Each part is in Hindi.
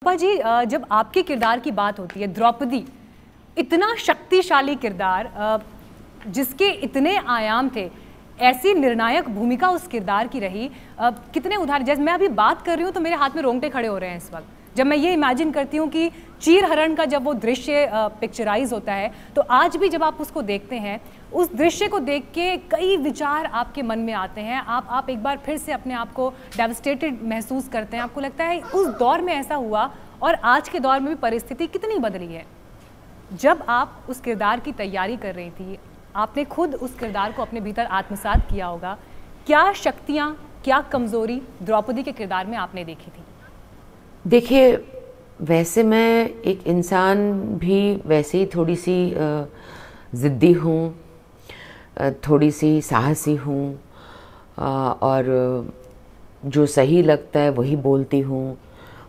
रूपा जी, जब आपके किरदार की बात होती है, द्रौपदी इतना शक्तिशाली किरदार, जिसके इतने आयाम थे, ऐसी निर्णायक भूमिका उस किरदार की रही। कितने उदाहरण, जैसे मैं अभी बात कर रही हूँ तो मेरे हाथ में रोंगटे खड़े हो रहे हैं इस वक्त, जब मैं ये इमेजिन करती हूँ कि चीर हरण का जब वो दृश्य पिक्चराइज होता है, तो आज भी जब आप उसको देखते हैं, उस दृश्य को देख के कई विचार आपके मन में आते हैं। आप एक बार फिर से अपने आप को डेवस्टेटेड महसूस करते हैं। आपको लगता है उस दौर में ऐसा हुआ और आज के दौर में भी परिस्थिति कितनी बदली है। जब आप उस किरदार की तैयारी कर रही थी, आपने खुद उस किरदार को अपने भीतर आत्मसात किया होगा। क्या शक्तियाँ, क्या कमज़ोरी द्रौपदी के किरदार में आपने देखी थी? देखिए, वैसे मैं एक इंसान भी वैसे ही थोड़ी सी ज़िद्दी हूँ, थोड़ी सी साहसी हूँ, और जो सही लगता है वही बोलती हूँ।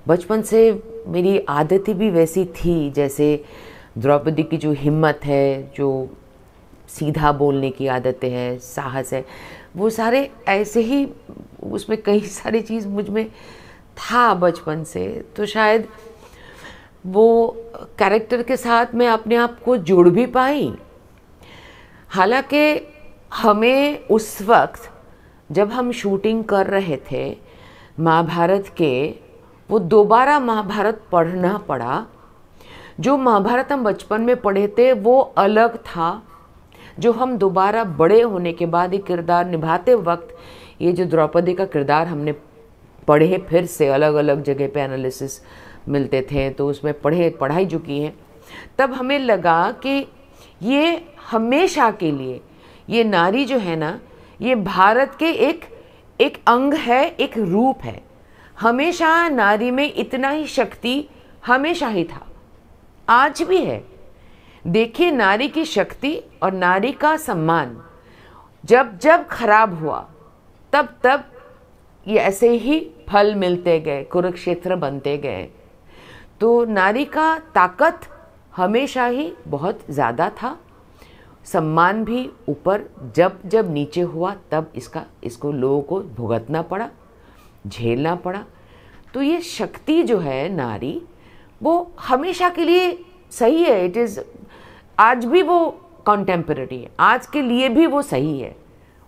बचपन से मेरी आदतें भी वैसी थी, जैसे द्रौपदी की जो हिम्मत है, जो सीधा बोलने की आदतें है, साहस है, वो सारे ऐसे ही, उसमें कई सारी चीज़ मुझ में था बचपन से। तो शायद वो कैरेक्टर के साथ मैं अपने आप को जोड़ भी पाई। हालांकि हमें उस वक्त जब हम शूटिंग कर रहे थे महाभारत के, वो दोबारा महाभारत पढ़ना पड़ा। जो महाभारत हम बचपन में पढ़े थे वो अलग था, जो हम दोबारा बड़े होने के बाद ये किरदार निभाते वक्त, ये जो द्रौपदी का किरदार हमने पढ़े, फिर से अलग अलग जगह पे एनालिसिस मिलते थे तो उसमें पढ़ाई जो की है, तब हमें लगा कि ये हमेशा के लिए ये नारी जो है ना, ये भारत के एक अंग है, एक रूप है। हमेशा नारी में इतना ही शक्ति हमेशा ही था, आज भी है। देखिए, नारी की शक्ति और नारी का सम्मान जब जब खराब हुआ, तब तब ये ऐसे ही फल मिलते गए, कुरुक्षेत्र बनते गए। तो नारी का ताकत हमेशा ही बहुत ज़्यादा था, सम्मान भी ऊपर। जब जब नीचे हुआ तब इसको लोगों को भुगतना पड़ा, झेलना पड़ा। तो ये शक्ति जो है नारी, वो हमेशा के लिए सही है। इट इज़, आज भी वो कॉन्टेम्पररी है, आज के लिए भी वो सही है,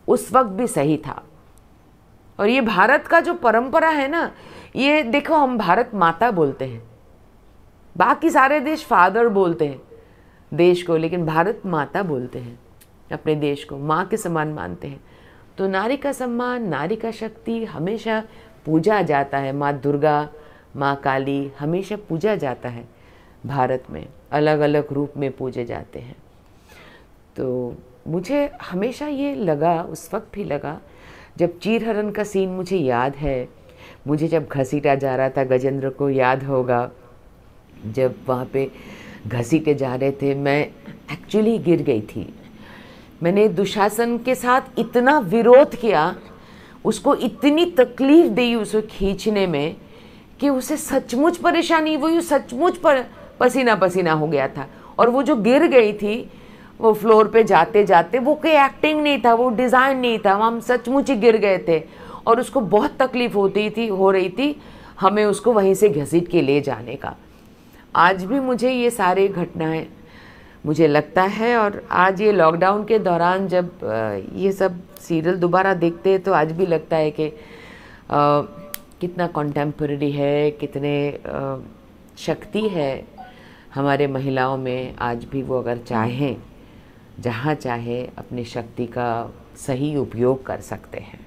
उस वक्त भी सही था। और ये भारत का जो परंपरा है ना, ये देखो, हम भारत माता बोलते हैं, बाकी सारे देश फादर बोलते हैं देश को, लेकिन भारत माता बोलते हैं अपने देश को, माँ के समान मानते हैं। तो नारी का सम्मान, नारी का शक्ति हमेशा पूजा जाता है। माँ दुर्गा, माँ काली हमेशा पूजा जाता है भारत में, अलग अलग रूप में पूजे जाते हैं। तो मुझे हमेशा ये लगा, उस वक्त भी लगा, जब चीरहरण का सीन मुझे याद है, मुझे जब घसीटा जा रहा था, गजेंद्र को याद होगा, जब वहाँ पे घसीटे जा रहे थे, मैं एक्चुअली गिर गई थी। मैंने दुशासन के साथ इतना विरोध किया, उसको इतनी तकलीफ दी उसको खींचने में, कि उसे सचमुच परेशानी, वो यूँ सचमुच पसीना पसीना हो गया था। और वो जो गिर गई थी वो फ्लोर पे जाते जाते, वो कोई एक्टिंग नहीं था, वो डिज़ाइन नहीं था, हम सचमुच ही गिर गए थे। और उसको बहुत तकलीफ हो रही थी हमें उसको वहीं से घसीट के ले जाने का। आज भी मुझे ये सारे घटनाएं मुझे लगता है, और आज ये लॉकडाउन के दौरान जब ये सब सीरियल दोबारा देखते हैं तो आज भी लगता है कि कितना कॉन्टेम्पररी है, कितने शक्ति है हमारे महिलाओं में। आज भी वो अगर चाहें, जहाँ चाहे अपनी शक्ति का सही उपयोग कर सकते हैं।